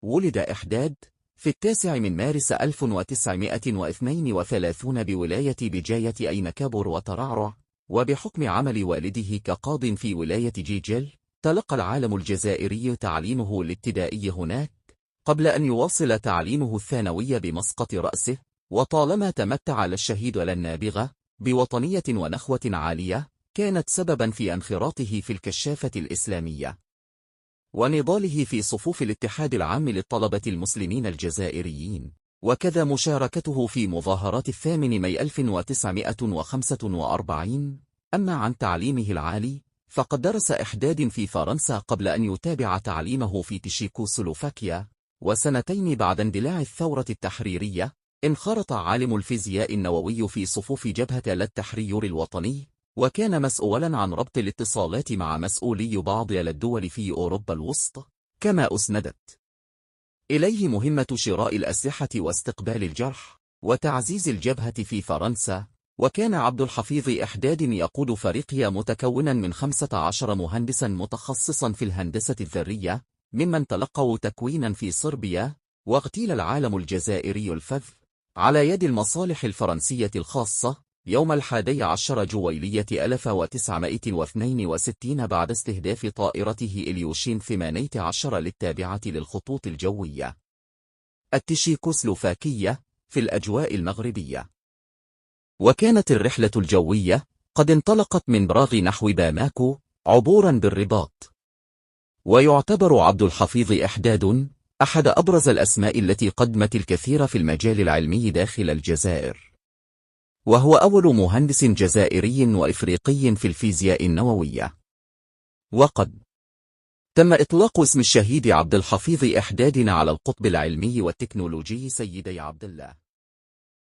ولد إحداد في 9 مارس 1932 بولاية بجاية أينكابور وترعرع، وبحكم عمل والده كقاض في ولاية جيجل تلقى العالم الجزائري تعليمه الابتدائي هناك قبل أن يواصل تعليمه الثانوي بمسقط رأسه. وطالما تمتع الشهيد النابغة بوطنية ونخوة عالية كانت سببا في انخراطه في الكشافة الإسلامية ونضاله في صفوف الاتحاد العام للطلبة المسلمين الجزائريين، وكذا مشاركته في مظاهرات 8 ماي 1945. أما عن تعليمه العالي فقد درس إحداد في فرنسا قبل أن يتابع تعليمه في تشيكوسلوفاكيا، وسنتين بعد اندلاع الثورة التحريرية انخرط عالم الفيزياء النووي في صفوف جبهة التحرير الوطني، وكان مسؤولا عن ربط الاتصالات مع مسؤولي بعض الدول في أوروبا الوسطى، كما أسندت إليه مهمة شراء الأسلحة واستقبال الجرح وتعزيز الجبهة في فرنسا. وكان عبد الحفيظ إحداد يقود فريقيا متكونا من 15 مهندسا متخصصا في الهندسة الذرية ممن تلقوا تكوينا في صربيا، واغتيل العالم الجزائري الفذ على يد المصالح الفرنسية الخاصة يوم 11 جويلية 1962 بعد استهداف طائرته إليوشين 18 للتابعة للخطوط الجوية التشيكوسلوفاكية في الأجواء المغربية. وكانت الرحلة الجوية قد انطلقت من براغ نحو باماكو عبورا بالرباط. ويعتبر عبد الحفيظ إحداد أحد أبرز الأسماء التي قدمت الكثير في المجال العلمي داخل الجزائر، وهو أول مهندس جزائري وإفريقي في الفيزياء النووية. وقد تم إطلاق اسم الشهيد عبد الحفيظ إحداد على القطب العلمي والتكنولوجي سيدي عبد الله.